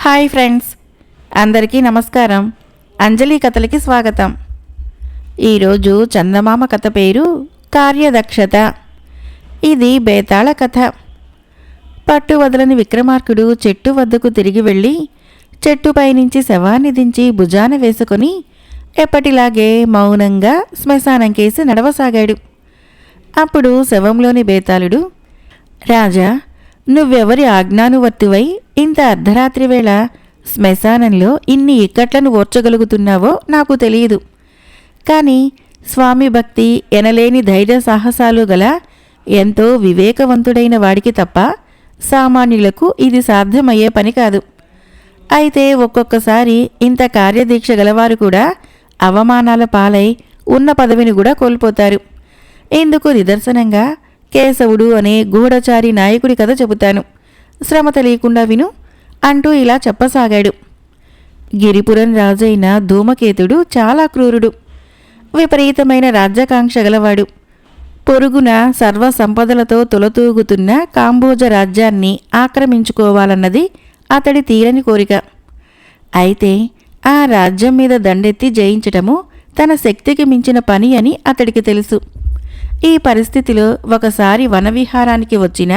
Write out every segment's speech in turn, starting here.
Hi friends, అందరికీ నమస్కారం. అంజలి కథలకి స్వాగతం. ఈరోజు చందమామ కథ పేరు కార్యదక్షత. ఇది బేతాళ కథ. పట్టు వదలని విక్రమార్కుడు చెట్టు వద్దకు తిరిగి వెళ్ళి చెట్టుపై నుంచి శవాన్ని దించి భుజాన వేసుకొని ఎప్పటిలాగే మౌనంగా శ్మశానం కేసి నడవసాగాడు. అప్పుడు శవంలోని బేతాళుడు, రాజా, నువ్వెవరి ఆజ్ఞానువర్తివై ఇంత అర్ధరాత్రి వేళ శ్మశానంలో ఇన్ని ఇక్కట్లను ఓర్చగలుగుతున్నావో నాకు తెలియదు. కానీ స్వామి భక్తి, ఎనలేని ధైర్య సాహసాలు గల ఎంతో వివేకవంతుడైన వాడికి తప్ప సామాన్యులకు ఇది సాధ్యమయ్యే పని కాదు. అయితే ఒక్కొక్కసారి ఇంత కార్యదీక్ష గలవారు కూడా అవమానాల పాలై ఉన్న పదవిని కూడా కోల్పోతారు. ఇందుకు నిదర్శనంగా కేశవుడు అనే గూఢచారి నాయకుడి కథ చెబుతాను, శ్రమ తెలియకుండా విను అంటూ ఇలా చెప్పసాగాడు. గిరిపురం రాజైన ధూమకేతుడు చాలా క్రూరుడు, విపరీతమైన రాజ్యాకాంక్ష గలవాడు. పొరుగున సర్వ సంపదలతో తొలతూగుతున్న కాంబోజ రాజ్యాన్ని ఆక్రమించుకోవాలన్నది అతడి తీరని కోరిక. అయితే ఆ రాజ్యం మీద దండెత్తి జయించటము తన శక్తికి మించిన పని అని అతడికి తెలుసు. ఈ పరిస్థితిలో ఒకసారి వనవిహారానికి వచ్చిన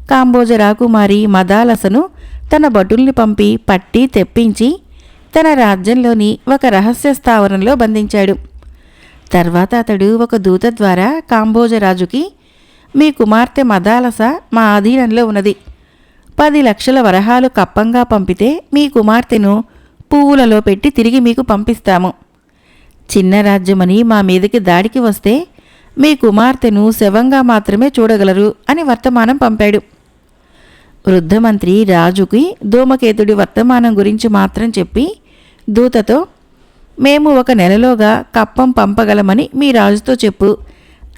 కాంబోజ రాకుమారి మదాలసను తన భటుల్ని పంపి పట్టి తెప్పించి తన రాజ్యంలోని ఒక రహస్య స్థావరంలో బంధించాడు. తర్వాత అతడు ఒక దూత ద్వారా కాంబోజరాజుకి, మీ కుమార్తె మదాలస మా అధీనంలో ఉన్నది. 10 లక్షల వరహాలు కప్పంగా పంపితే మీ కుమార్తెను పువ్వులలో పెట్టి తిరిగి మీకు పంపిస్తాము. చిన్న రాజ్యమని మా మీదకి దాడికి వస్తే మీ కుమార్తెను శవంగా మాత్రమే చూడగలరు అని వర్తమానం పంపాడు. వృద్ధమంత్రి రాజుకి ధూమకేతుడి వర్తమానం గురించి మాత్రం చెప్పి దూతతో, మేము 1 నెలలోగా కప్పం పంపగలమని మీ రాజుతో చెప్పు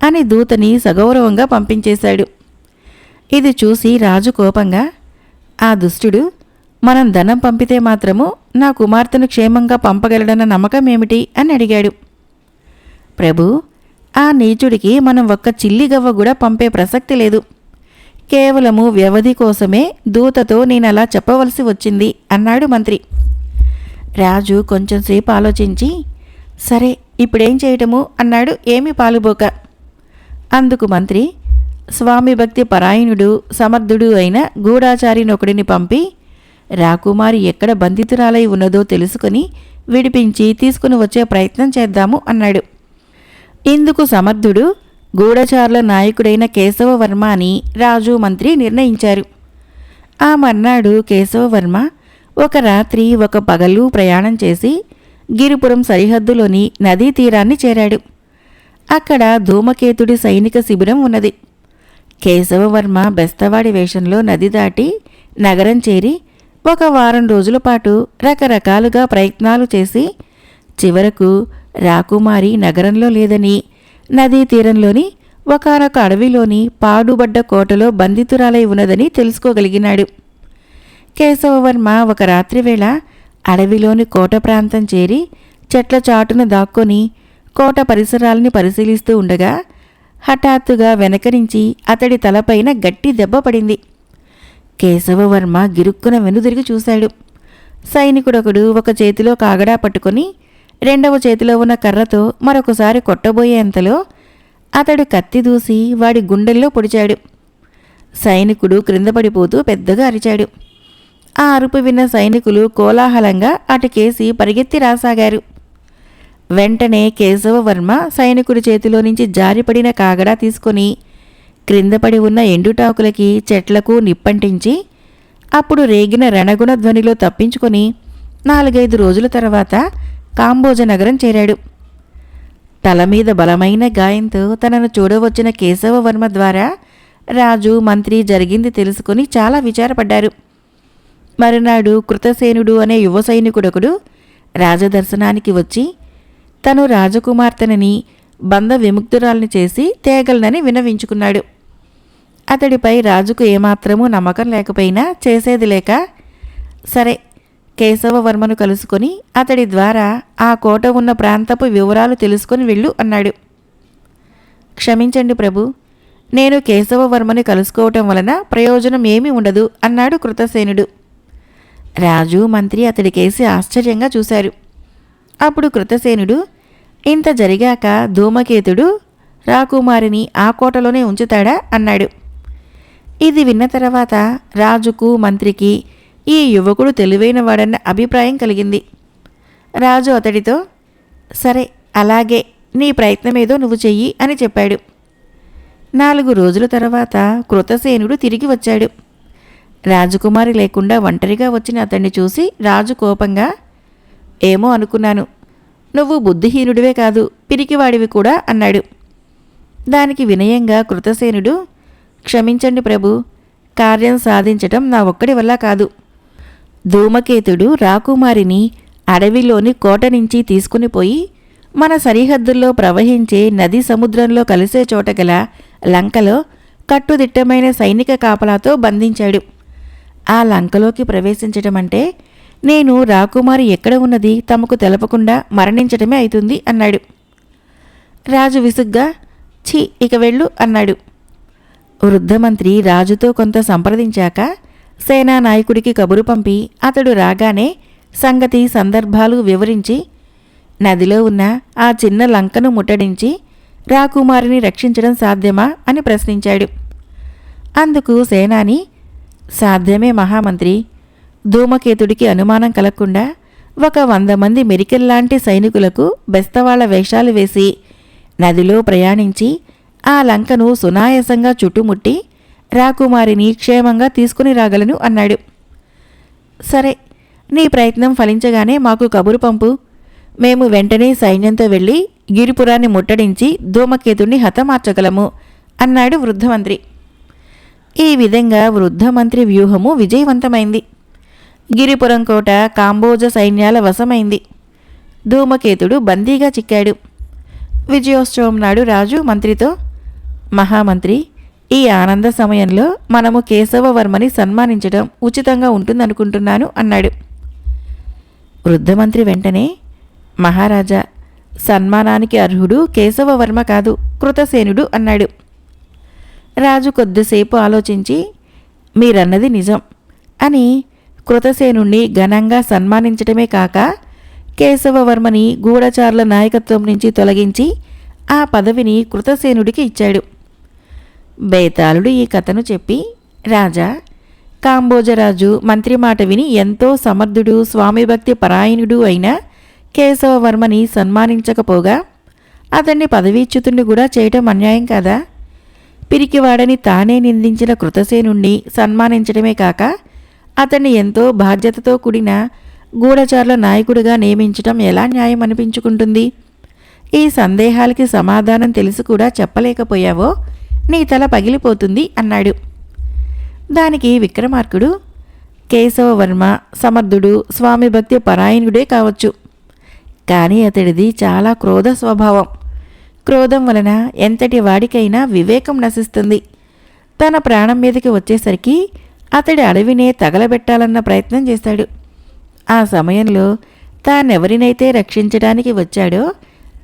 అని దూతని సగౌరవంగా పంపించేశాడు. ఇది చూసి రాజు కోపంగా, ఆ దుష్టుడు మనం ధనం పంపితే మాత్రము నా కుమార్తెను క్షేమంగా పంపగలడన్న నమ్మకం ఏమిటి అని అడిగాడు. ప్రభు, ఆ నీచుడికి మనం ఒక్క చిల్లిగవ్వ కూడా పంపే ప్రసక్తి లేదు. కేవలము వ్యవధి కోసమే దూతతో నేనలా చెప్పవలసి వచ్చింది అన్నాడు మంత్రి. రాజు కొంచెంసేపు ఆలోచించి, సరే ఇప్పుడేం చేయటము అన్నాడు ఏమీ పాలుబోక. అందుకు మంత్రి, స్వామి భక్తి పరాయణుడు సమర్థుడు అయిన గూఢాచారినొకడిని పంపి రాకుమారి ఎక్కడ బంధితురాలై ఉన్నదో తెలుసుకుని విడిపించి తీసుకుని వచ్చే ప్రయత్నం చేద్దాము అన్నాడు. ఇందుకు సమర్థుడు గూఢచారుల నాయకుడైన కేశవవర్మ అని రాజు మంత్రి నిర్ణయించారు. ఆ మర్నాడు కేశవవర్మ ఒక రాత్రి ఒక పగలు ప్రయాణం చేసి గిరిపురం సరిహద్దులోని నదీ తీరాన్ని చేరాడు. అక్కడ ధూమకేతుడి సైనిక శిబిరం ఉన్నది. కేశవవర్మ బెస్తవాడి వేషంలో నది దాటి నగరం చేరి 1 వారం రోజుల పాటు రకరకాలుగా ప్రయత్నాలు చేసి చివరకు రాకుమారి నగరంలో లేదని, నదీ తీరంలోని ఒకానొక అడవిలోని పాడుబడ్డ కోటలో బంధితురాలై ఉన్నదని తెలుసుకోగలిగినాడు. కేశవవర్మ ఒక రాత్రివేళ అడవిలోని కోట ప్రాంతం చేరి చెట్ల చాటున దాక్కొని కోట పరిసరాల్ని పరిశీలిస్తూ ఉండగా హఠాత్తుగా వెనక నుంచి అతడి తలపైన గట్టి దెబ్బ పడింది. కేశవవర్మ గిరుక్కున వెనుదిరిగి చూశాడు. సైనికుడొకడు ఒక చేతిలో కాగడా పట్టుకొని రెండవ చేతిలో ఉన్న కర్రతో మరొకసారి కొట్టబోయేంతలో అతడు కత్తి దూసి వాడి గుండెల్లో పొడిచాడు. సైనికుడు క్రింద పడిపోతూ పెద్దగా అరిచాడు. ఆ అరుపు విన్న సైనికులు కోలాహలంగా అటుకేసి పరిగెత్తి రాసాగారు. వెంటనే కేశవవర్మ సైనికుడి చేతిలో నుంచి జారిపడిన కాగడా తీసుకొని క్రిందపడి ఉన్న ఎండుటాకులకి చెట్లకు నిప్పంటించి అప్పుడు రేగిన రణగుణ ధ్వనిలో తప్పించుకొని 4-5 రోజుల తర్వాత కాంబోజ నగరం చేరాడు. తల మీద బలమైన గాయంతో తనను చూడవచ్చిన కేశవవర్మ ద్వారా రాజు మంత్రి జరిగింది తెలుసుకుని చాలా విచారపడ్డారు. మరునాడు కృతసేనుడు అనే యువ సైనికుడొకడు రాజదర్శనానికి వచ్చి తను రాజకుమార్తెనని బంధ విముక్తురాల్ని చేసి తేగలనని విన్నవించుకున్నాడు. అతడిపై రాజుకు ఏమాత్రమూ నమ్మకం లేకపోయినా చేసేది లేక, సరే కేశవవర్మను కలుసుకొని అతడి ద్వారా ఆ కోట ఉన్న ప్రాంతపు వివరాలు తెలుసుకొని వెళ్ళు అన్నాడు. క్షమించండి ప్రభు, నేను కేశవవర్మని కలుసుకోవటం వలన ప్రయోజనం ఏమీ ఉండదు అన్నాడు కృతసేనుడు. రాజు మంత్రి అతడికేసి ఆశ్చర్యంగా చూశారు. అప్పుడు కృతసేనుడు, ఇంత జరిగాక ధూమకేతుడు రాకుమారిని ఆ కోటలోనే ఉంచుతాడా అన్నాడు. ఇది విన్న తర్వాత రాజుకు మంత్రికి ఈ యువకుడు తెలివైనవాడన్న అభిప్రాయం కలిగింది. రాజు అతడితో, సరే అలాగే, నీ ప్రయత్నమేదో నువ్వు చెయ్యి అని చెప్పాడు. 4 రోజుల తర్వాత కృతసేనుడు తిరిగి వచ్చాడు. రాజకుమారి లేకుండా ఒంటరిగా వచ్చిన అతన్ని చూసి రాజు కోపంగా, ఏమో అనుకున్నాను, నువ్వు బుద్ధిహీనుడివే కాదు పిరికివాడివి కూడా అన్నాడు. దానికి వినయంగా కృతసేనుడు, క్షమించండి ప్రభు, కార్యం సాధించటం నా ఒక్కడి వల్ల కాదు. ధూమకేతుడు రాకుమారిని అడవిలోని కోట నుంచి తీసుకుని పోయి మన సరిహద్దుల్లో ప్రవహించే నది సముద్రంలో కలిసే చోట గల లంకలో కట్టుదిట్టమైన సైనిక కాపలాతో బంధించాడు. ఆ లంకలోకి ప్రవేశించటం అంటే నేను రాకుమారి ఎక్కడ ఉన్నది తమకు తెలపకుండా మరణించటమే అవుతుంది అన్నాడు. రాజు విసుగ్గా, ఛీ, ఇక వెళ్ళు అన్నాడు. వృద్ధమంత్రి రాజుతో కొంత సంప్రదించాక సేనానాయకుడికి కబురు పంపి అతడు రాగానే సంగతి సందర్భాలు వివరించి నదిలో ఉన్న ఆ చిన్న లంకను ముట్టడించి రాకుమారిని రక్షించడం సాధ్యమా అని ప్రశ్నించాడు. అందుకు సేనాని, సాధ్యమే మహామంత్రి. ధూమకేతుడికి అనుమానం కలగకుండా 100 మంది మెరికెల్లాంటి సైనికులకు బెస్తవాళ్ల వేషాలు వేసి నదిలో ప్రయాణించి ఆ లంకను సునాయాసంగా చుట్టుముట్టి రాకుమారిని క్షేమంగా తీసుకుని రాగలను అన్నాడు. సరే, నీ ప్రయత్నం ఫలించగానే మాకు కబురు పంపు. మేము వెంటనే సైన్యంతో వెళ్ళి గిరిపురాన్ని ముట్టడించి ధూమకేతుణ్ణి హతమార్చగలము అన్నాడు వృద్ధమంత్రి. ఈ విధంగా వృద్ధమంత్రి వ్యూహము విజయవంతమైంది. గిరిపురం కోట కాంబోజ సైన్యాల వశమైంది. ధూమకేతుడు బందీగా చిక్కాడు. విజయోత్సవం నాడు రాజు మంత్రితో, మహామంత్రి, ఈ ఆనంద సమయంలో మనము కేశవవర్మని సన్మానించడం ఉచితంగా ఉంటుందనుకుంటున్నాను అన్నాడు. వృద్ధమంత్రి వెంటనే, మహారాజా, సన్మానానికి అర్హుడు కేశవవర్మ కాదు, కృతసేనుడు అన్నాడు. రాజు కొద్దిసేపు ఆలోచించి, మీరన్నది నిజం అని కృతసేనుణ్ణి ఘనంగా సన్మానించటమే కాక కేశవవర్మని గూఢచారుల నాయకత్వం నుంచి తొలగించి ఆ పదవిని కృతసేనుడికి ఇచ్చాడు. బేతాళుడు ఈ కథను చెప్పి, రాజా, కాంబోజరాజు మంత్రి మాట విని ఎంతో సమర్థుడు, స్వామిభక్తి పరాయణుడు అయిన కేశవవర్మని సన్మానించకపోగా అతన్ని పదవీచ్యుతుణ్ణి కూడా చేయటం అన్యాయం కాదా? పిరికివాడని తానే నిందించిన కృతసేనుణ్ణి సన్మానించడమే కాక అతన్ని ఎంతో బాధ్యతతో కూడిన గూఢచారుల నాయకుడిగా నియమించటం ఎలా న్యాయం అనిపించుకుంటుంది? ఈ సందేహాలకి సమాధానం తెలిసి కూడా చెప్పలేకపోయావో నీ తల పగిలిపోతుంది అన్నాడు. దానికి విక్రమార్కుడు, కేశవవర్మ సమర్థుడు, స్వామిభక్తి పరాయణుడే కావచ్చు, కానీ అతడిది చాలా క్రోధ స్వభావం. క్రోధం వలన ఎంతటి వాడికైనా వివేకం నశిస్తుంది. తన ప్రాణం మీదకి వచ్చేసరికి అతడి అడవినే తగలబెట్టాలన్న ప్రయత్నం చేశాడు. ఆ సమయంలో తానెవరినైతే రక్షించడానికి వచ్చాడో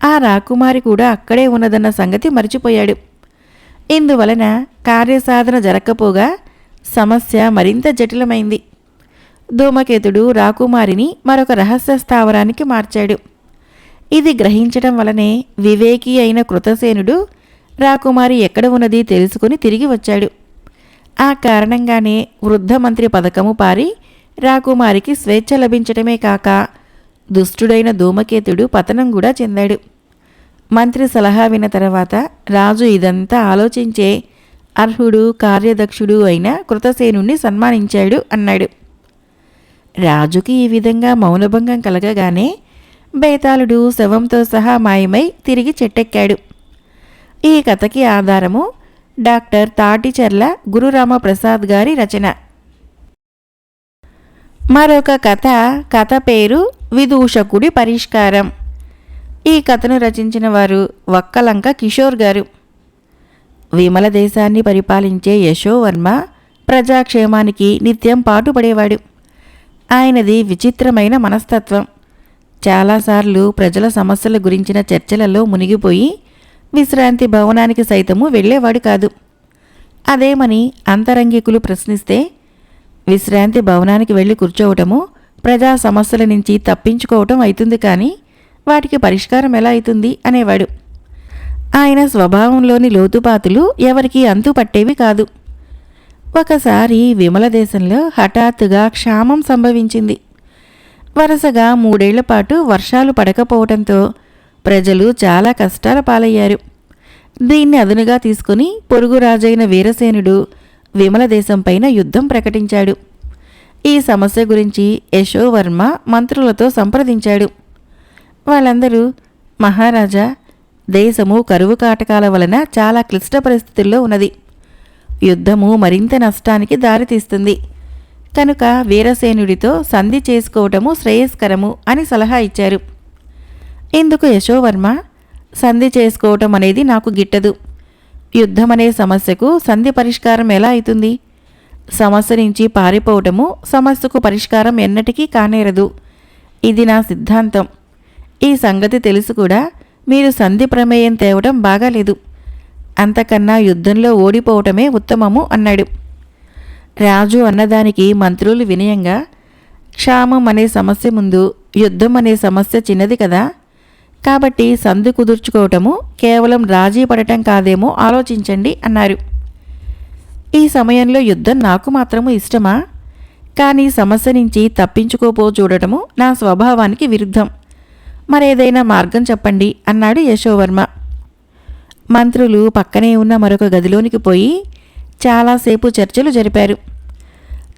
ఆ రాకుమారి కూడా అక్కడే ఉన్నదన్న సంగతి మర్చిపోయాడు. ఇందువలన కార్యసాధన జరగకపోగా సమస్య మరింత జటిలమైంది. ధూమకేతుడు రాకుమారిని మరొక రహస్య స్థావరానికి మార్చాడు. ఇది గ్రహించడం వలనే వివేకి అయిన కృతసేనుడు రాకుమారి ఎక్కడ ఉన్నది తెలుసుకుని తిరిగి వచ్చాడు. ఆ కారణంగానే వృద్ధమంత్రి పథకము పారి రాకుమారికి స్వేచ్ఛ లభించటమే కాక దుష్టుడైన ధూమకేతుడు పతనం కూడా చెందాడు. మంత్రి సలహా విన్న తర్వాత రాజు ఇదంతా ఆలోచించే అర్హుడు, కార్యదక్షుడు అయిన కృతసేనుణ్ణి సన్మానించాడు అన్నాడు. రాజుకి ఈ విధంగా మౌనభంగం కలగగానే బేతాళుడు శవంతో సహా మాయమై తిరిగి చెట్టెక్కాడు. ఈ కథకి ఆధారము డాక్టర్ తాటిచెర్ల గురురామప్రసాద్ గారి రచన. మరొక కథ పేరు విదూషకుడి పరిష్కారం. ఈ కథను రచించిన వారు వక్కలంక కిషోర్ గారు. విమల దేశాన్ని పరిపాలించే యశోవర్మ ప్రజాక్షేమానికి నిత్యం పాటుపడేవాడు. ఆయనది విచిత్రమైన మనస్తత్వం. చాలాసార్లు ప్రజల సమస్యల గురించిన చర్చలలో మునిగిపోయి విశ్రాంతి భవనానికి సైతము వెళ్ళేవాడు కాదు. అదేమని అంతరంగికులు ప్రశ్నిస్తే విశ్రాంతి భవనానికి వెళ్ళి కూర్చోవటము ప్రజా సమస్యల నుంచి తప్పించుకోవటం అవుతుంది, కానీ వాటికి పరిష్కారం ఎలా అవుతుంది అనేవాడు. ఆయన స్వభావంలోని లోతుపాతులు ఎవరికీ అంతు పట్టేవి కాదు. ఒకసారి విమల దేశంలో హఠాత్తుగా క్షామం సంభవించింది. వరుసగా 3 ఏళ్ల పాటు వర్షాలు పడకపోవడంతో ప్రజలు చాలా కష్టాల పాలయ్యారు. దీన్ని అదునుగా తీసుకుని పొరుగు రాజైన వీరసేనుడు విమల దేశంపైన యుద్ధం ప్రకటించాడు. ఈ సమస్య గురించి యశోవర్మ మంత్రులతో సంప్రదించాడు. వాళ్ళందరూ, మహారాజా, దేశము కరువు కాటకాల వలన చాలా క్లిష్ట పరిస్థితుల్లో ఉన్నది. యుద్ధము మరింత నష్టానికి దారితీస్తుంది. కనుక వీరసేనుడితో సంధి చేసుకోవటము శ్రేయస్కరము అని సలహా ఇచ్చారు. ఇందుకు యశోవర్మ, సంధి చేసుకోవటం అనేది నాకు గిట్టదు. యుద్ధమనే సమస్యకు సంధి పరిష్కారం ఎలా అవుతుంది? సమస్య నుంచి పారిపోవటము సమస్యకు పరిష్కారం ఎన్నటికీ కానేరదు. ఇది నా సిద్ధాంతం. ఈ సంగతి తెలుసు కూడా మీరు సంధి ప్రమేయం తేవడం బాగాలేదు. అంతకన్నా యుద్ధంలో ఓడిపోవటమే ఉత్తమము అన్నాడు. రాజు అన్నదానికి మంత్రులు వినయంగా, క్షామం అనే సమస్య ముందు యుద్ధం అనే సమస్య చిన్నది కదా, కాబట్టి సంధి కుదుర్చుకోవటము కేవలం రాజీ పడటం కాదేమో ఆలోచించండి అన్నారు. ఈ సమయంలో యుద్ధం నాకు మాత్రము ఇష్టమా? కానీ సమస్య నుంచి తప్పించుకోపో చూడటము నా స్వభావానికి విరుద్ధం. మరేదైనా మార్గం చెప్పండి అన్నాడు యశోవర్మ. మంత్రులు పక్కనే ఉన్న మరొక గదిలోనికి పోయి చాలాసేపు చర్చలు జరిపారు.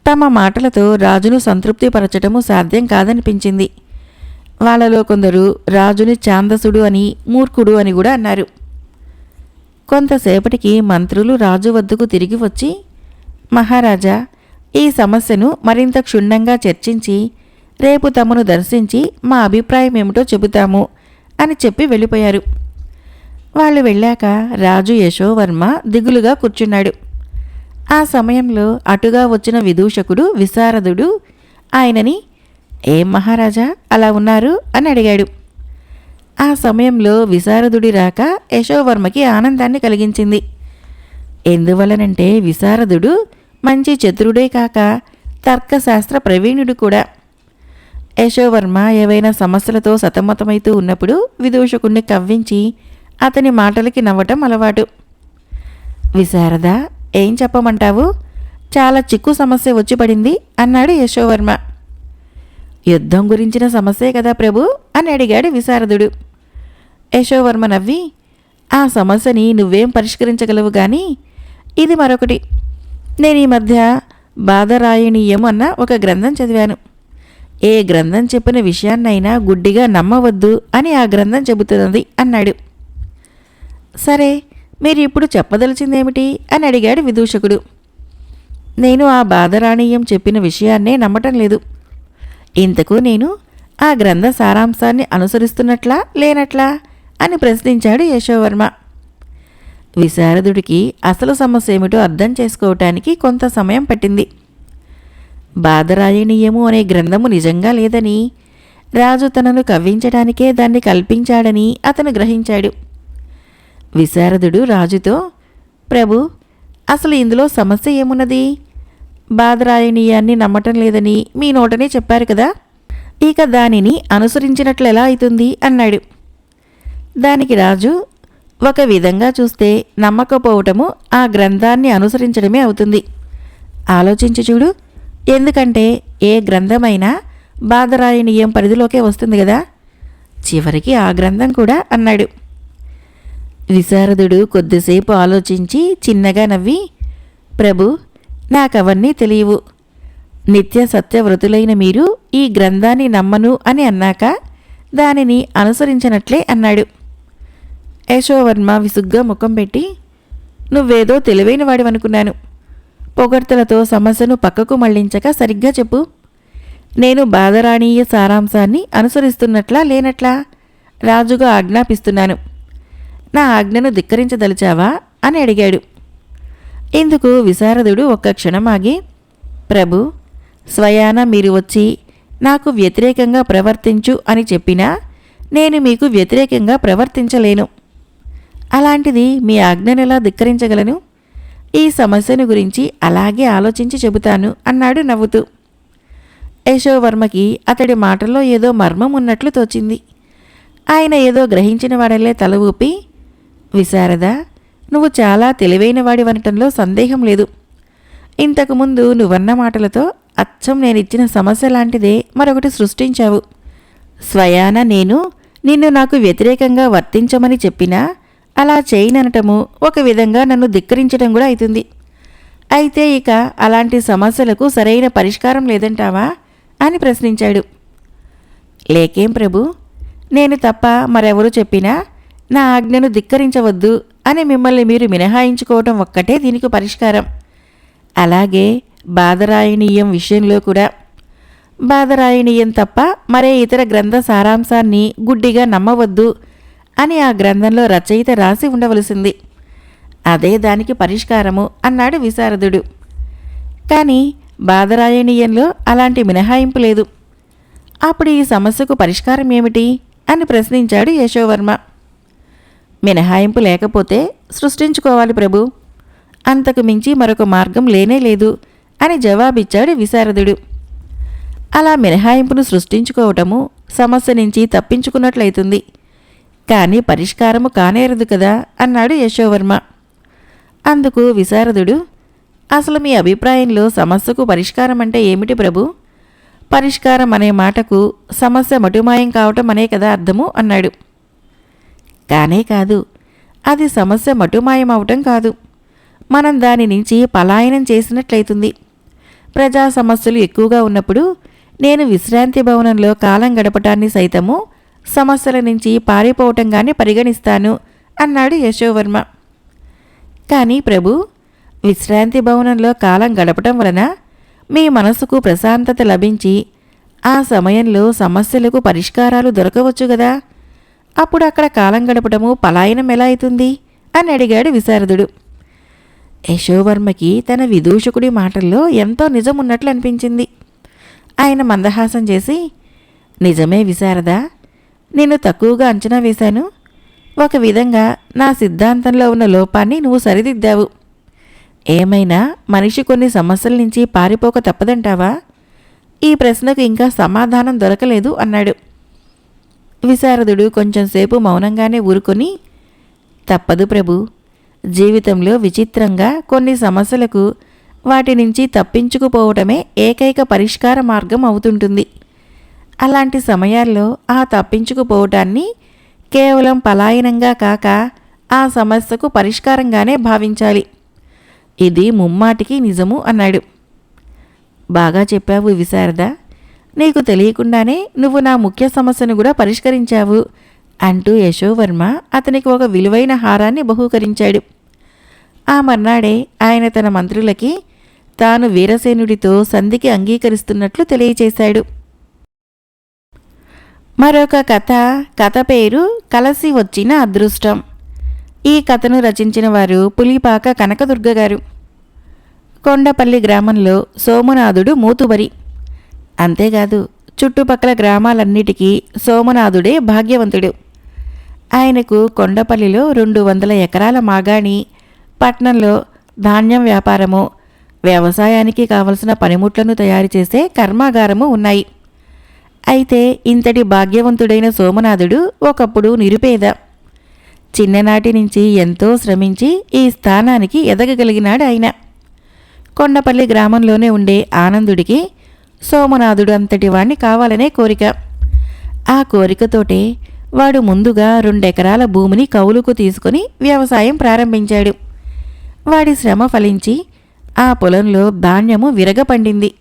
తమ మాటలతో రాజును సంతృప్తిపరచటము సాధ్యం కాదనిపించింది. వాళ్ళలో కొందరు రాజుని ఛాందసుడు అని, మూర్ఖుడు అని కూడా అన్నారు. కొంతసేపటికి మంత్రులు రాజు వద్దకు తిరిగి వచ్చి, మహారాజా, ఈ సమస్యను మరింత క్షుణ్ణంగా చర్చించి రేపు తమను దర్శించి మా అభిప్రాయం ఏమిటో చెబుతాము అని చెప్పి వెళ్ళిపోయారు. వాళ్ళు వెళ్ళాక రాజు యశోవర్మ దిగులుగా కూర్చున్నాడు. ఆ సమయంలో అటుగా వచ్చిన విదూషకుడు విశారదుడు ఆయనని, ఏం మహారాజా అలా ఉన్నారు అని అడిగాడు. ఆ సమయంలో విశారదుడి రాక యశోవర్మకి ఆనందాన్ని కలిగించింది. ఎందువలనంటే విశారదుడు మంచి చతురుడే కాక తర్కశాస్త్ర ప్రవీణుడు కూడా. యశోవర్మ ఏవైనా సమస్యలతో సతమతమైతూ ఉన్నప్పుడు విదూషకుణ్ణి కవ్వించి అతని మాటలకి నవ్వటం అలవాటు. విశారద, ఏం చెప్పమంటావు? చాలా చిక్కు సమస్య వచ్చి పడింది అన్నాడు యశోవర్మ. యుద్ధం గురించిన సమస్యే కదా ప్రభు అని అడిగాడు విశారదుడు. యశోవర్మ నవ్వి, ఆ సమస్యని నువ్వేం పరిష్కరించగలవు గాని ఇది మరొకటి. నేను ఈ మధ్య బాధరాయణీయం అన్న ఒక గ్రంథం చదివాను. ఏ గ్రంథం చెప్పిన విషయాన్నైనా గుడ్డిగా నమ్మవద్దు అని ఆ గ్రంథం చెబుతున్నది అన్నాడు. సరే, మీరు ఇప్పుడు చెప్పదలిచిందేమిటి అని అడిగాడు విదూషకుడు. నేను ఆ బాధరాణీయం చెప్పిన విషయాన్నే నమ్మటం లేదు. ఇంతకు నేను ఆ గ్రంథ సారాంశాన్ని అనుసరిస్తున్నట్లా లేనట్లా అని ప్రశ్నించాడు యశోవర్మ. విశారదుడికి అసలు సమస్య ఏమిటో అర్థం చేసుకోవటానికి కొంత సమయం పట్టింది. బాధరాయణీయము అనే గ్రంథము నిజంగా లేదని, రాజు తనను కవ్వించడానికే దాన్ని కల్పించాడని అతను గ్రహించాడు. విశారదుడు రాజుతో, ప్రభు, అసలు ఇందులో సమస్య ఏమున్నది? బాధరాయణీయాన్ని నమ్మటం లేదని మీ నోటనే చెప్పారు కదా, ఇక దానిని అనుసరించినట్లు ఎలా అవుతుంది అన్నాడు. దానికి రాజు, ఒక విధంగా చూస్తే నమ్మకపోవటము ఆ గ్రంథాన్ని అనుసరించడమే అవుతుంది. ఆలోచించి చూడు. ఎందుకంటే ఏ గ్రంథమైనా బాధరాయణీయం పరిధిలోకే వస్తుంది కదా, చివరికి ఆ గ్రంథం కూడా అన్నాడు. విశారదుడు కొద్దిసేపు ఆలోచించి చిన్నగా నవ్వి, ప్రభు, నాకవన్నీ తెలియవు. నిత్య సత్యవ్రతులైన మీరు ఈ గ్రంథాన్ని నమ్మను అని అన్నాక దానిని అనుసరించినట్లే అన్నాడు. యశోవర్మ విసుగ్గా ముఖం పెట్టి, నువ్వేదో తెలివైన వాడివనుకున్నాను. పొగడ్తలతో సమస్యను పక్కకు మళ్లించక సరిగ్గా చెప్పు. నేను బాధరాణీయ సారాంశాన్ని అనుసరిస్తున్నట్లా లేనట్లా రాజుగా ఆజ్ఞాపిస్తున్నాను. నా ఆజ్ఞను ధిక్కరించదలిచావా అని అడిగాడు. ఇందుకు విశారదుడు ఒక్క క్షణం ఆగి, ప్రభు, స్వయాన మీరు వచ్చి నాకు వ్యతిరేకంగా ప్రవర్తించు అని చెప్పినా నేను మీకు వ్యతిరేకంగా ప్రవర్తించలేను. అలాంటిది మీ ఆజ్ఞనెలా ధిక్కరించగలను? ఈ సమస్యను గురించి అలాగే ఆలోచించి చెబుతాను అన్నాడు నవ్వుతూ. యశోవర్మకి అతడి మాటల్లో ఏదో మర్మం ఉన్నట్లు తోచింది. ఆయన ఏదో గ్రహించిన వాడల్లే తల ఊపి, విశారద, నువ్వు చాలా తెలివైనవాడివనటంలో సందేహం లేదు. ఇంతకుముందు నువ్వన్న మాటలతో అచ్చం నేనిచ్చిన సమస్య లాంటిదే మరొకటి సృష్టించావు. స్వయాన నేను నిన్ను నాకు వ్యతిరేకంగా వర్తించమని చెప్పినా అలా చేయననటము ఒక విధంగా నన్ను ధిక్కరించడం కూడా అవుతుంది. అయితే ఇక అలాంటి సమస్యలకు సరైన పరిష్కారం లేదంటావా అని ప్రశ్నించాడు. లేకేం ప్రభు, నేను తప్ప మరెవరు చెప్పినా నా ఆజ్ఞను ధిక్కరించవద్దు అని మిమ్మల్ని మీరు మినహాయించుకోవటం ఒక్కటే దీనికి పరిష్కారం. అలాగే బాదరాయణీయం విషయంలో కూడా. బాదరాయణీయం తప్ప మరే ఇతర గ్రంథ సారాంశాన్ని గుడ్డిగా నమ్మవద్దు అని ఆ గ్రంథంలో రచయిత రాసి ఉండవలసింది. అదే దానికి పరిష్కారము అన్నాడు విశారదుడు. కానీ బాదరాయణీయంలో అలాంటి మినహాయింపు లేదు. అప్పుడు ఈ సమస్యకు పరిష్కారం ఏమిటి అని ప్రశ్నించాడు యశోవర్మ. మినహాయింపు లేకపోతే సృష్టించుకోవాలి ప్రభు, అంతకు మించి మరొక మార్గం లేనే లేదు అని జవాబిచ్చాడు విశారదుడు. అలా మినహాయింపును సృష్టించుకోవటము సమస్య నుంచి తప్పించుకున్నట్లయితుంది, కానీ పరిష్కారము కానేరదు కదా అన్నాడు యశోవర్మ. అందుకు విశారదుడు, అసలు మీ అభిప్రాయంలో సమస్యకు పరిష్కారం అంటే ఏమిటి ప్రభు? పరిష్కారం అనే మాటకు సమస్య మటుమాయం కావటం అనే కదా అర్థము అన్నాడు. కానే కాదు, అది సమస్య మటుమాయం అవటం కాదు, మనం దాని నుంచి పలాయనం చేసినట్లయితుంది. ప్రజా సమస్యలు ఎక్కువగా ఉన్నప్పుడు నేను విశ్రాంతి భవనంలో కాలం గడపటాన్ని సైతము సమస్యల నుంచి పారిపోవటంగానే పరిగణిస్తాను అన్నాడు యశోవర్మ. కానీ ప్రభు, విశ్రాంతి భవనంలో కాలం గడపటం వలన మీ మనసుకు ప్రశాంతత లభించి ఆ సమయంలో సమస్యలకు పరిష్కారాలు దొరకవచ్చు గదా, అప్పుడు అక్కడ కాలం గడపటము పలాయనం ఎలా అవుతుంది అని అడిగాడు విశారదుడు. యశోవర్మకి తన విదూషకుడి మాటల్లో ఎంతో నిజమున్నట్లు అనిపించింది. ఆయన మందహాసం చేసి, నిజమే విశారదా, నిన్ను తక్కువగా అంచనా వేశాను. ఒక విధంగా నా సిద్ధాంతంలో ఉన్న లోపాన్ని నువ్వు సరిదిద్దావు. ఏమైనా మనిషి కొన్ని సమస్యల నుంచి పారిపోక తప్పదంటావా? ఈ ప్రశ్నకు ఇంకా సమాధానం దొరకలేదు అన్నాడు. విశారదుడు కొంచెంసేపు మౌనంగానే ఊరుకొని, తప్పదు ప్రభు, జీవితంలో విచిత్రంగా కొన్ని సమస్యలకు వాటి నుంచి తప్పించుకుపోవటమే ఏకైక పరిష్కార మార్గం అవుతుంటుంది. అలాంటి సమయాల్లో ఆ తప్పించుకుపోవటాన్ని కేవలం పలాయనంగా కాక ఆ సమస్యకు పరిష్కారంగానే భావించాలి. ఇది ముమ్మాటికి నిజము అన్నాడు. బాగా చెప్పావు విశారద, నీకు తెలియకుండానే నువ్వు నా ముఖ్య సమస్యను కూడా పరిష్కరించావు అంటూ యశోవర్మ అతనికి ఒక విలువైన హారాన్ని బహూకరించాడు. ఆ మర్నాడే ఆయన తన మంత్రులకి తాను వీరసేనుడితో సంధికి అంగీకరిస్తున్నట్లు తెలియచేశాడు. మరొక కథ పేరు కలసి వచ్చిన అదృష్టం. ఈ కథను రచించిన వారు పులిపాక కనకదుర్గ గారు. కొండపల్లి గ్రామంలో సోమనాథుడు మూతుబరి. అంతేకాదు చుట్టుపక్కల గ్రామాలన్నిటికీ సోమనాథుడే భాగ్యవంతుడు. ఆయనకు కొండపల్లిలో 200 ఎకరాల మాగాణి, పట్నంలో ధాన్యం వ్యాపారము, వ్యవసాయానికి కావలసిన పనిముట్లను తయారు చేసే కర్మాగారము ఉన్నాయి. అయితే ఇంతటి భాగ్యవంతుడైన సోమనాథుడు ఒకప్పుడు నిరుపేద. చిన్ననాటి నుంచి ఎంతో శ్రమించి ఈ స్థానానికి ఎదగగలిగినాడు ఆయన. కొండపల్లి గ్రామంలోనే ఉండే ఆనందుడికి సోమనాథుడు అంతటి వాణ్ణి కావాలనే కోరిక. ఆ కోరికతోటే వాడు ముందుగా 2 ఎకరాల భూమిని కౌలుకు తీసుకుని వ్యవసాయం ప్రారంభించాడు. వాడి శ్రమ ఫలించి ఆ పొలంలో ధాన్యము విరగపండింది.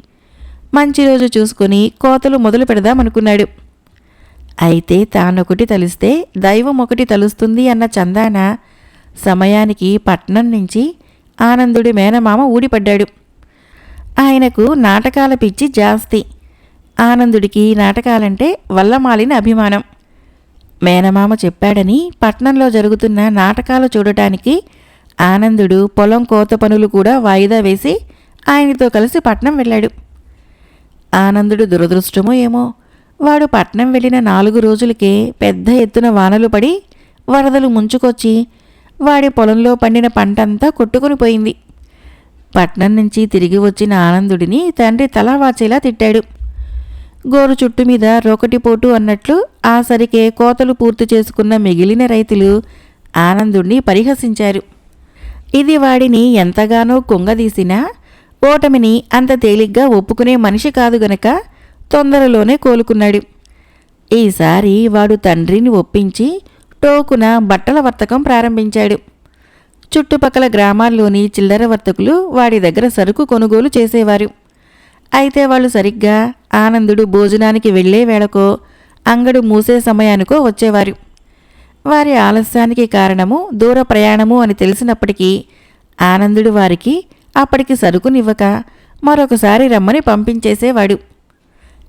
మంచి రోజు చూసుకుని కోతలు మొదలు పెడదామనుకున్నాడు. అయితే తానొకటి తలిస్తే దైవం ఒకటి తలుస్తుంది అన్న చందాన సమయానికి పట్నం నుంచి ఆనందుడి మేనమామ ఊడిపడ్డాడు. ఆయనకు నాటకాల పిచ్చి జాస్తి. ఆనందుడికి నాటకాలంటే వల్లమాలిన అభిమానం. మేనమామ చెప్పాడని పట్నంలో జరుగుతున్న నాటకాలు చూడటానికి ఆనందుడు పొలం కోత పనులు కూడా వాయిదా వేసి ఆయనతో కలిసి పట్నం వెళ్ళాడు. ఆనందుడు దురదృష్టమో ఏమో, వాడు పట్నం వెళ్ళిన 4 రోజులకే పెద్ద ఎత్తున వానలు పడి వరదలు ముంచుకొచ్చి వాడి పొలంలో పండిన పంటంతా కొట్టుకుని పోయింది. పట్నం నుంచి తిరిగి వచ్చిన ఆనందుడిని తండ్రి తల వాచేలా తిట్టాడు. గోరు చుట్టు మీద రోకటిపోటు అన్నట్లు ఆసరికే కోతలు పూర్తి చేసుకున్న మిగిలిన రైతులు ఆనందుణ్ణి పరిహసించారు. ఇది వాడిని ఎంతగానో కుంగదీసినా ఓటమిని అంత తేలిగ్గా ఒప్పుకునే మనిషి కాదు గనక తొందరలోనే కోలుకున్నాడు. ఈసారి వాడు తండ్రిని ఒప్పించి టోకున బట్టల వర్తకం ప్రారంభించాడు. చుట్టుపక్కల గ్రామాల్లోని చిల్లర వర్తకులు వాడి దగ్గర సరుకు కొనుగోలు చేసేవారు. అయితే వాళ్ళు సరిగ్గా ఆనందుడు భోజనానికి వెళ్లే వేళకో అంగడు మూసే సమయానికో వచ్చేవారు. వారి ఆలస్యానికి కారణము దూర ప్రయాణము అని తెలిసినప్పటికీ ఆనందుడు వారికి అప్పటికి సరుకునివ్వక మరొకసారి రమ్మని పంపించేసేవాడు.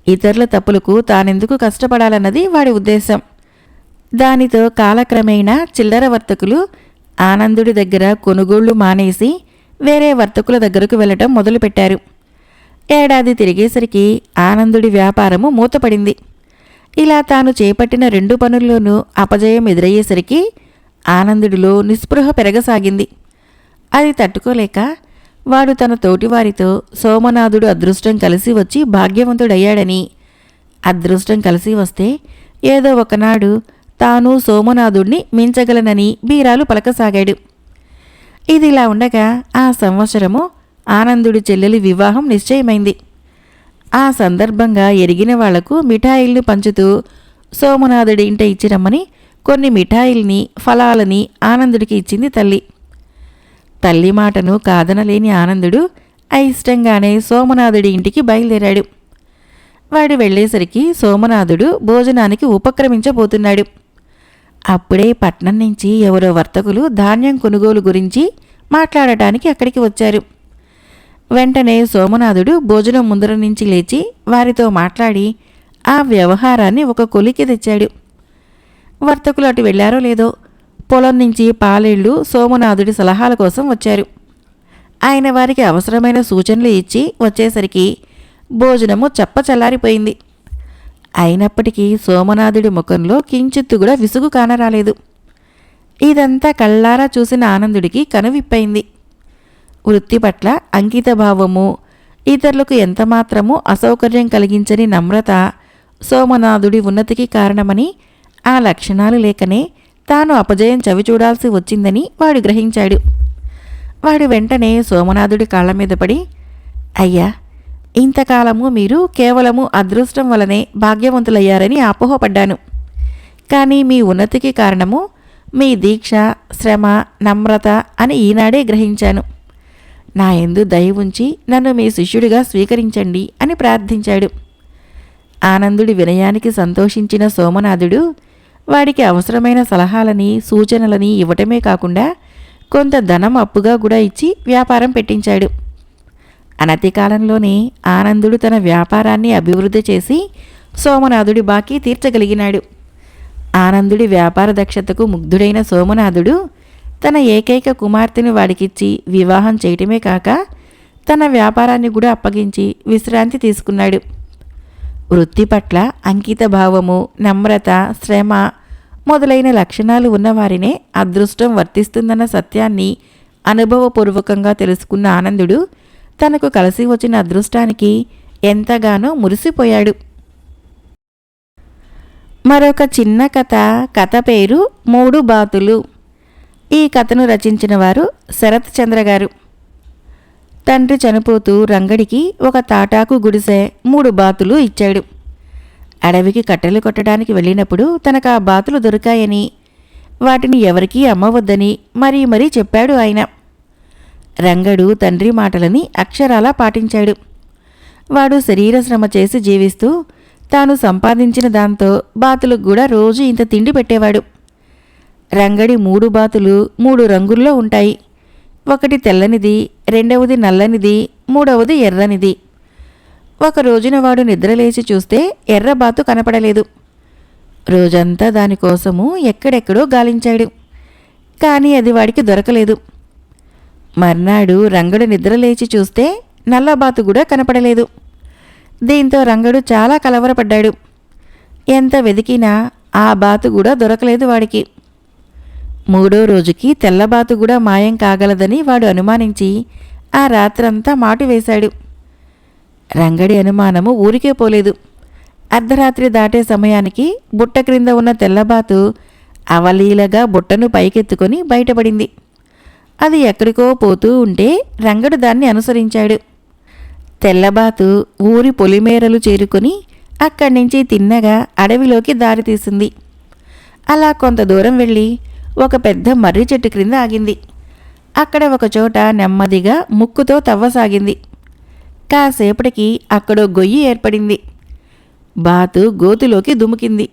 ఇతరుల తప్పులకు తానెందుకు కష్టపడాలన్నది వాడి ఉద్దేశం. దానితో కాలక్రమేణా చిల్లర వర్తకులు ఆనందుడి దగ్గర కొనుగోళ్లు మానేసి వేరే వర్తకుల దగ్గరకు వెళ్లటం మొదలుపెట్టారు. ఏడాది తిరిగేసరికి ఆనందుడి వ్యాపారము మూతపడింది. ఇలా తాను చేపట్టిన 2 పనుల్లోనూ అపజయం ఎదురయ్యేసరికి ఆనందుడిలో నిస్పృహ పెరగసాగింది. అది తట్టుకోలేక వాడు తన తోటివారితో సోమనాథుడు అదృష్టం కలిసి వచ్చి భాగ్యవంతుడయ్యాడని, అదృష్టం కలిసి వస్తే ఏదో ఒకనాడు తాను సోమనాథుణ్ణి మించగలనని బీరాలు పలకసాగాడు. ఇదిలా ఉండగా ఆ సంవత్సరము ఆనందుడి చెల్లెలి వివాహం నిశ్చయమైంది. ఆ సందర్భంగా ఎరిగిన వాళ్లకు మిఠాయిల్ని పంచుతూ సోమనాథుడి ఇంట ఇచ్చిరమ్మని కొన్ని మిఠాయిల్ని ఫలాలని ఆనందుడికి ఇచ్చింది తల్లి. తల్లి మాటను కాదనలేని ఆనందుడు అయిష్టంగానే సోమనాథుడి ఇంటికి బయలుదేరాడు. వాడు వెళ్లేసరికి సోమనాథుడు భోజనానికి ఉపక్రమించబోతున్నాడు. అప్పుడే పట్నం నుంచి ఎవరో వర్తకులు ధాన్యం కొనుగోలు గురించి మాట్లాడటానికి అక్కడికి వచ్చారు. వెంటనే సోమనాథుడు భోజనం ముందర నుంచి లేచి వారితో మాట్లాడి ఆ వ్యవహారాన్ని ఒక కొలికి తెచ్చాడు. వర్తకులు అటు వెళ్లారో లేదో పొలం నుంచి పాలేళ్లు సోమనాథుడి సలహాల కోసం వచ్చారు. ఆయన వారికి అవసరమైన సూచనలు ఇచ్చి వచ్చేసరికి భోజనము చప్పచల్లారిపోయింది. అయినప్పటికీ సోమనాథుడి ముఖంలో కించిత్తు కూడా విసుగు కానరాలేదు. ఇదంతా కళ్ళారా చూసిన ఆనందుడికి కనువిప్పైంది. వృత్తి పట్ల అంకితభావము, ఇతరులకు ఎంతమాత్రమూ అసౌకర్యం కలిగించని నమ్రత సోమనాథుడి ఉన్నతికి కారణమని, ఆ లక్షణాలు లేకనే తాను అపజయం చవిచూడాల్సి వచ్చిందని వాడు గ్రహించాడు. వాడు వెంటనే సోమనాథుడి కాళ్ల మీద పడి, అయ్యా, ఇంతకాలము మీరు కేవలము అదృష్టం వలనే భాగ్యవంతులయ్యారని అపోహపడ్డాను. కానీ మీ ఉన్నతికి కారణము మీ దీక్ష, శ్రమ, నమ్రత అని ఈనాడే గ్రహించాను. నా యందు దయ ఉంచి నన్ను మీ శిష్యుడిగా స్వీకరించండి అని ప్రార్థించాడు. ఆనందుడి వినయానికి సంతోషించిన సోమనాథుడు వాడికి అవసరమైన సలహాలని, సూచనలని ఇవ్వటమే కాకుండా కొంత ధనం అప్పుగా కూడా ఇచ్చి వ్యాపారం పెట్టించాడు. అనతి కాలంలోనే ఆనందుడు తన వ్యాపారాన్ని అభివృద్ధి చేసి సోమనాథుడి బాకీ తీర్చగలిగినాడు. ఆనందుడి వ్యాపార దక్షతకు ముగ్ధుడైన సోమనాథుడు తన ఏకైక కుమార్తెను వాడికిచ్చి వివాహం చేయటమే కాక తన వ్యాపారాన్ని కూడా అప్పగించి విశ్రాంతి తీసుకున్నాడు. వృత్తి పట్ల అంకిత భావము, నమ్రత, శ్రమ మొదలైన లక్షణాలు ఉన్నవారినే అదృష్టం వర్తిస్తుందన్న సత్యాన్ని అనుభవపూర్వకంగా తెలుసుకున్న ఆనందుడు తనకు కలిసి వచ్చిన అదృష్టానికి ఎంతగానో మురిసిపోయాడు. మరొక చిన్న కథ పేరు 3 బాతులు. ఈ కథను రచించిన వారు శరత్ చంద్ర గారు. తండ్రి చనిపోతూ రంగడికి ఒక తాటాకు గుడిసె 3 బాతులు ఇచ్చాడు. అడవికి కట్టెలు కొట్టడానికి వెళ్ళినప్పుడు తనకు ఆ బాతులు దొరికాయని, వాటిని ఎవరికీ అమ్మవద్దని మరీ చెప్పాడు ఆయన. రంగడు తండ్రి మాటలని అక్షరాలా పాటించాడు. వాడు శరీర శ్రమ చేసి జీవిస్తూ తాను సంపాదించిన దాంతో బాతులకు కూడా రోజు ఇంత తిండి పెట్టేవాడు. రంగడి 3 బాతులు 3 రంగుల్లో ఉంటాయి. ఒకటి తెల్లనిది, రెండవది నల్లనిది, మూడవది ఎర్రనిది. ఒక రోజున వాడు నిద్రలేచి చూస్తే ఎర్రబాతు కనపడలేదు. రోజంతా దానికోసము ఎక్కడెక్కడో గాలించాడు. కానీ అది వాడికి దొరకలేదు. మర్నాడు రంగడు నిద్రలేచి చూస్తే నల్లబాతు కూడా కనపడలేదు. దీంతో రంగడు చాలా కలవరపడ్డాడు. ఎంత వెదికినా ఆ బాతు కూడా దొరకలేదు వాడికి. 3వ రోజుకి తెల్లబాతు కూడా మాయం కాగలదని వాడు అనుమానించి ఆ రాత్రంతా మాటు వేశాడు. రంగడి అనుమానము ఊరికే పోలేదు. అర్ధరాత్రి దాటే సమయానికి బుట్ట క్రింద ఉన్న తెల్లబాతు అవలీలగా బుట్టను పైకెత్తుకొని బయటపడింది. అది ఎక్కడికో పోతూ ఉంటే రంగడు దాన్ని అనుసరించాడు. తెల్లబాతు ఊరి పొలిమేరలు చేరుకొని అక్కడి నుంచి తిన్నగా అడవిలోకి దారితీసింది. అలా కొంత దూరం వెళ్ళి ఒక పెద్ద మర్రి చెట్టు క్రింద ఆగింది. అక్కడ ఒకచోట నెమ్మదిగా ముక్కుతో తవ్వసాగింది. కాసేపటికి అక్కడో గొయ్యి ఏర్పడింది. బాతు గోతిలోకి దుముకింది.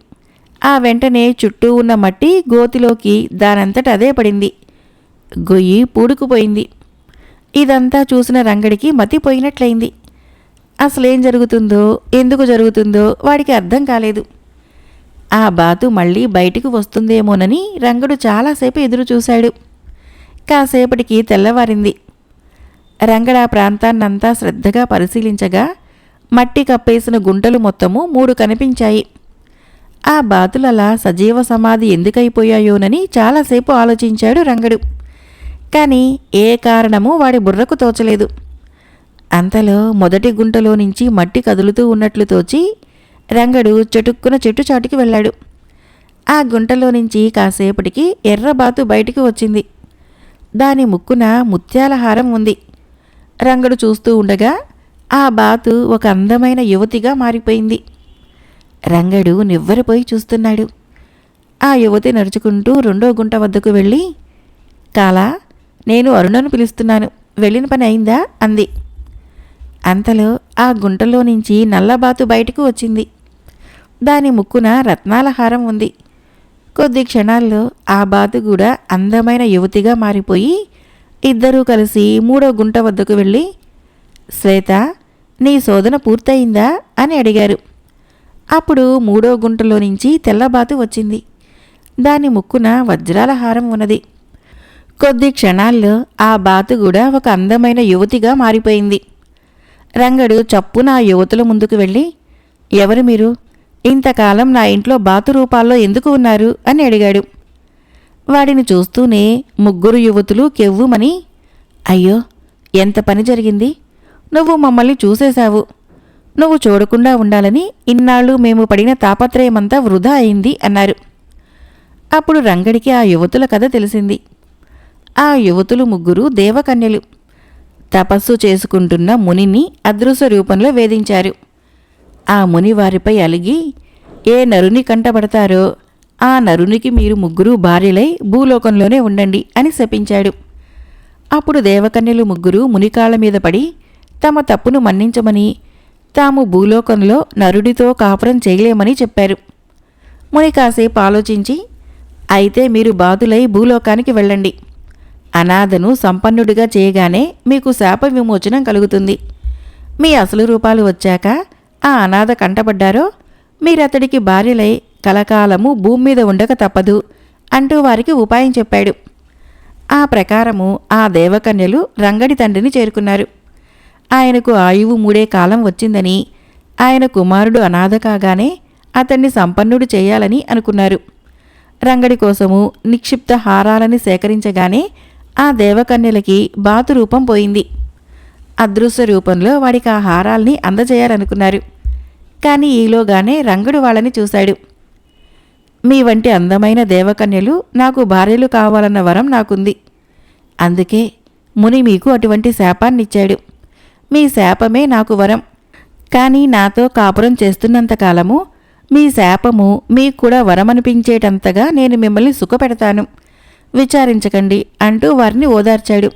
ఆ వెంటనే చుట్టూ ఉన్న మట్టి గోతిలోకి దానంతట అదే పడింది. గొయ్యి పూడుకుపోయింది. ఇదంతా చూసిన రంగడికి మతిపోయినట్లయింది. అసలేం జరుగుతుందో ఎందుకు జరుగుతుందో వాడికి అర్థం కాలేదు. ఆ బాతు మళ్ళీ బయటికి వస్తుందేమోనని రంగడు చాలాసేపు ఎదురు చూశాడు. కాసేపటికి తెల్లవారింది. రంగడు ఆ ప్రాంతాన్నంతా శ్రద్ధగా పరిశీలించగా మట్టి కప్పేసిన గుంటలు మొత్తము 3 కనిపించాయి. ఆ బాతులలా సజీవ సమాధి ఎందుకైపోయాయోనని చాలాసేపు ఆలోచించాడు రంగడు. కానీ ఏ కారణమూ వాడి బుర్రకు తోచలేదు. అంతలో మొదటి గుంటలో నుంచి మట్టి కదులుతూ ఉన్నట్లు తోచి రంగడు చటుక్కున చెట్టు చాటుకి వెళ్ళాడు. ఆ గుంటలో నుంచి కాసేపటికి ఎర్రబాతు బయటికి వచ్చింది. దాని ముక్కున ముత్యాల హారం ఉంది. రంగడు చూస్తూ ఉండగా ఆ బాతు ఒక అందమైన యువతిగా మారిపోయింది. రంగడు నివ్వెరపోయి చూస్తున్నాడు. ఆ యువతి నడుచుకుంటూ 2వ గుంట వద్దకు వెళ్ళి, కాలా, నేను అరుణను పిలుస్తున్నాను, వెళ్ళిన పని అయిందా అంది. అంతలో ఆ గుంటలో నుంచి నల్లబాతు బయటకు వచ్చింది. దాని ముక్కున రత్నాల హారం ఉంది. కొద్ది క్షణాల్లో ఆ బాతు కూడా అందమైన యువతిగా మారిపోయి ఇద్దరూ కలిసి 3వ గుంట వద్దకు వెళ్ళి, శ్వేత, నీ శోధన పూర్తయిందా అని అడిగారు. అప్పుడు 3వ గుంటలో నుంచి తెల్లబాతు వచ్చింది. దాని ముక్కున వజ్రాల హారం ఉన్నది. కొద్ది క్షణాల్లో ఆ బాతు కూడా ఒక అందమైన యువతిగా మారిపోయింది. రంగడు చప్పున ఆ యువతుల ముందుకు వెళ్ళి, ఎవరు మీరు? ఇంతకాలం నా ఇంట్లో బాతు రూపాల్లో ఎందుకు ఉన్నారు అని అడిగాడు. వాడిని చూస్తూనే 3 యువతులు కెవ్వుమని, అయ్యో, ఎంత పని జరిగింది! నువ్వు మమ్మల్ని చూసేశావు. నువ్వు చూడకుండా ఉండాలని ఇన్నాళ్ళు మేము పడిన తాపత్రయమంతా వృధా అయింది అన్నారు. అప్పుడు రంగడికి ఆ యువతుల కథ తెలిసింది. ఆ యువతులు 3 దేవకన్యలు. తపస్సు చేసుకుంటున్న మునిని అదృశ్య రూపంలో వేధించారు. ఆ ముని వారిపై అలిగి, ఏ నరుని కంటబడతారో ఆ నరునికి మీరు 3 భార్యలై భూలోకంలోనే ఉండండి అని శపించాడు. అప్పుడు దేవకన్యలు 3 మునికాళ్ల మీద పడి తమ తప్పును మన్నించమని, తాము భూలోకంలో నరుడితో కాపురం చేయలేమని చెప్పారు. ముని కాసేపు ఆలోచించి, అయితే మీరు బాతులై భూలోకానికి వెళ్ళండి. అనాథను సంపన్నుడిగా చేయగానే మీకు శాప విమోచనం కలుగుతుంది. మీ అసలు రూపాలు వచ్చాక ఆ అనాథ కంటపడ్డారో మీరతడికి భార్యలై కలకాలము భూమి మీద ఉండక తప్పదు అంటూ వారికి ఉపాయం చెప్పాడు. ఆ ప్రకారము ఆ దేవకన్యలు రంగడి తండ్రిని చేరుకున్నారు. ఆయనకు ఆయువు 3 కాలం వచ్చిందని, ఆయన కుమారుడు అనాథ కాగానే అతన్ని సంపన్నుడు చేయాలని అనుకున్నారు. రంగడి కోసము నిక్షిప్త హారాలని సేకరించగానే ఆ దేవకన్యలకి బాతు రూపం పోయింది. అదృశ్య రూపంలో వాడికి ఆ హారాల్ని అందజేయాలనుకున్నారు. కానీ ఈలోగానే రంగడు వాళ్ళని చూశాడు. మీ వంటి అందమైన దేవకన్యలు నాకు భార్యలు కావాలన్న వరం నాకుంది. అందుకే ముని మీకు అటువంటి శాపాన్నిచ్చాడు. మీ శాపమే నాకు వరం. కానీ నాతో కాపురం చేస్తున్నంతకాలము మీ శాపము మీకు కూడా వరమనిపించేటంతగా నేను మిమ్మల్ని సుఖపెడతాను. విచారించకండి అంటూ వారిని ఓదార్చాడు.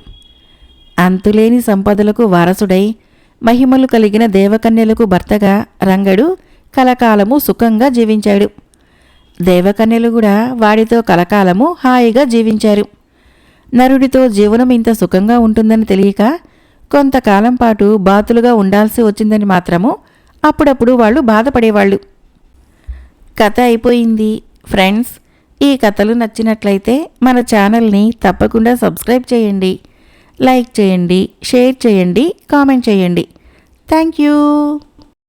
అంతులేని సంపదలకు వారసుడై మహిమలు కలిగిన దేవకన్యలకు భర్తగా రంగడు కలకాలము సుఖంగా జీవించాడు. దేవకన్యలు కూడా వాడితో కలకాలము హాయిగా జీవించారు. నరుడితో జీవనం ఇంత సుఖంగా ఉంటుందని తెలియక కొంతకాలం పాటు బాతులుగా ఉండాల్సి వచ్చిందని మాత్రము అప్పుడప్పుడు వాళ్ళు బాధపడేవాళ్ళు. కథ అయిపోయింది. ఫ్రెండ్స్, ఈ కథలు నచ్చినట్లయితే మన ఛానల్ని తప్పకుండా సబ్స్క్రైబ్ చేయండి, లైక్ చేయండి, షేర్ చేయండి, కామెంట్ చేయండి. Thank you.